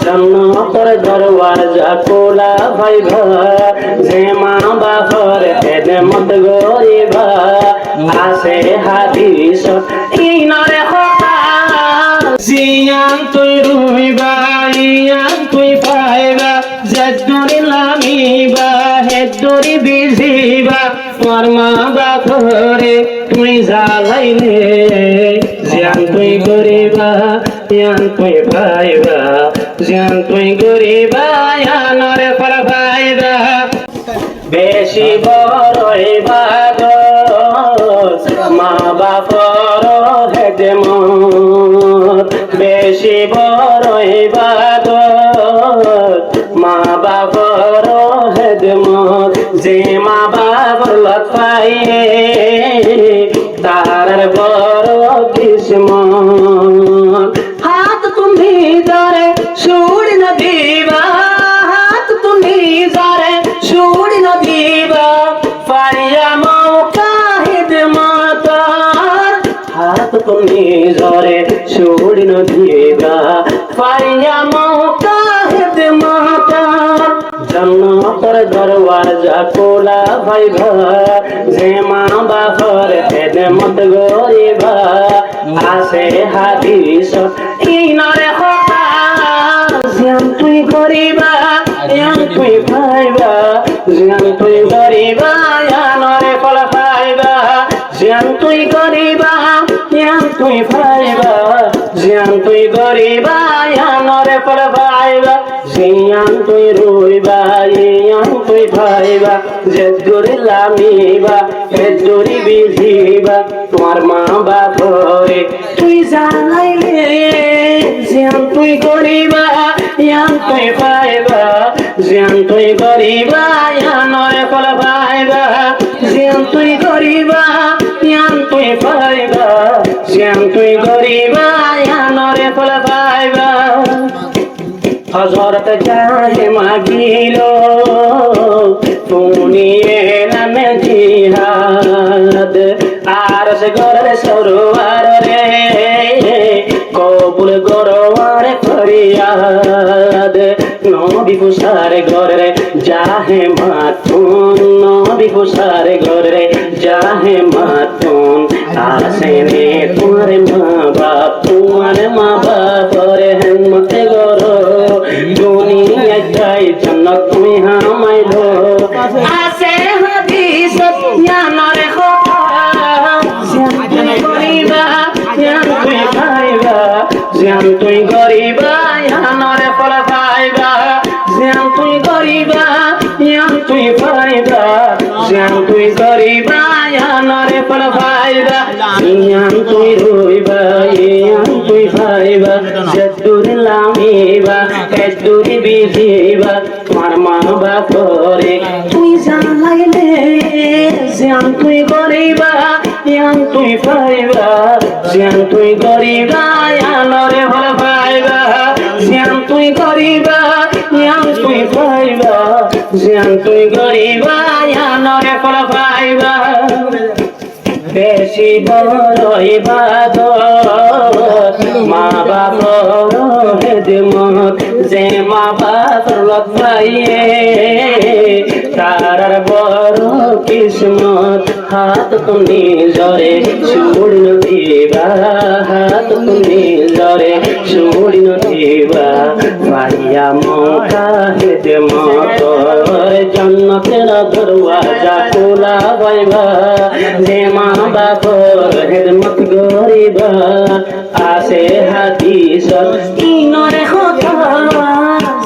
জন্নতর দরওয়াজা খোলা পাইবা, যে মা বাপর খেদমত গরিবা। আছে হাদিস ইনরে কথা, জিয়ান তুই রুইবা ইয়ান তুই পাইবা, জেদুরি লামিবা হেদুরি বিজিবা। তোর মা বাপরে তুই জ্বালাইলে, জিয়ান তুই গরিবা ইয়ান তুই পাইবা, জিয়ান তুই গরিবা ইয়ানরে ফল পাইবা। বেশি বড় ইবাদত মা বাপর খেদমত, বেশি বড় ইবাদত মা বাপর খেদমত। যে মা বাপর লতাইয়ে তার বড় কিসমত। হাত তুমি ধরে ছুড়ি না দিবা, হাত তুমি ধরে ছুড়ি না দিবা। পারিয়া মৌকা হিদমত, হাত তুমি ধরে ছুড়ি না দিবা। পারিয়া মৌকা হিদমত। জন্নতর দরওয়াজা খোলা পাইবা, যে মা বাপর খেদমত গরিবা। আছে হাদিস ইনরে কথা, জিয়ান তুই গরিবা ইয়ান তুই পাইবা, জিয়ান তুই গরিবা ইয়ানরে ফল পাইবা। জিয়ান তুই গরিবা ইয়ান তুই পাইবা, জিয়ান তুই গরিবা ইয়ানরে ফল পাইবা। জিয়ান তুই রুইবা ইয়ান তুই পাইবা, জেদুরি লামিবা হেদুরি বিজিবা। তোমার মা বাপরে তুই জ্বালাইলে, জিয়ান তুই গরিবা ইয়ান তুই পাইবা, জিয়ান তুই গরিবা ইয়ানরে ফল পাইবা। জিয়ান তুই গরিবা ইয়ান তুই পাইবা, জিয়ান তুই গরিবা ইয়ানরে ফল পাইবা। হযরত জাহে মাগিল শুনিয়ে নামে জিহাদ, আর সে গরের সরোয়ার রে কবুল গরওয়ার ফরিয়াদ। নবী ফুসারে ঘরে জাহে মাতুন, নবী ফুসারে ঘরে জাহে মাতুন। আসেনে তোমার মা বাপ, তোমার মা বাপরে হিম্মতে গরো, দুনিয়ায় যাই জন্নত তুমি হামাইলো। আছে হাদিস ইয়ানরে কথা, জিয়ান তুই গরিবা ইয়ান তুই পাইবা, জিয়ান তুই গরিবা ইয়ানরে ফল পাইবা। জিয়ান তুই গরিবা ইয়ান তুই পাইবা, জিয়ান তুই গরিবা ইয়ানরে ফল পাইবা। জিয়ান তুই রুইবা ইয়ান তুই পাইবা, জেদুরি লামিবা হেদুরি বিজিবা। তোমার মা বাপরে তুই জ্বালাইলে, জিয়ান তুই গরিবা ইয়ান তুই পাইবা, জিয়ান তুই গরিবা ইয়ানরে ফল পাইবা। জিয়ান তুই গরিবা ইয়ান তুই পাইবা, জিয়ান তুই গরিবা ইয়ানরে ফল পাইবা। বেশি বড় ইবাদত মা বাপর খেদমত, যে মা বাপর লতাইয়ে তার বড় কিসমত। হাত তুমি জরে ছুড়ি না দিবা, হাত তুমি জরে ছুড়ি না দিবা। পাইয়া মৌকা হিদমত, জন্নতের দরওয়াজা খোলা পাইবা, যে মা বাপর খেদমত গরিবা। আছে হাদিস ইনরে কথা,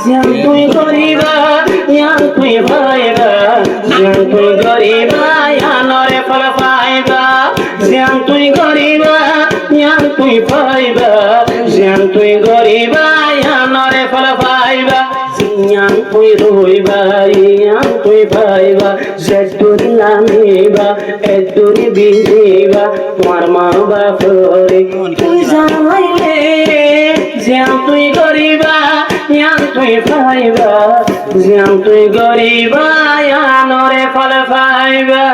জিয়ান তুই গরিবা ইয়ান তুই পাইবা, জিয়ান তুই গরিবা ইয়ানরে ফল পাইবা। জিয়ান তুই গরিবা ইয়ান তুই পাইবা, জিয়ান তুই গরিবা ইয়ানরে ফল পাইবা। জিয়ান তুই রুইবা ইয়ান তুই পাইবা, জেদুরি লামিবা হেদুরি বিজিবা। তোমার মা বাপরে তুই জ্বালাইলে, জিয়ান তুই গরিবা ইয়ান তুই পাইবা, জিয়ান তুই গরিবা ইয়ানরে ফল পাইবা।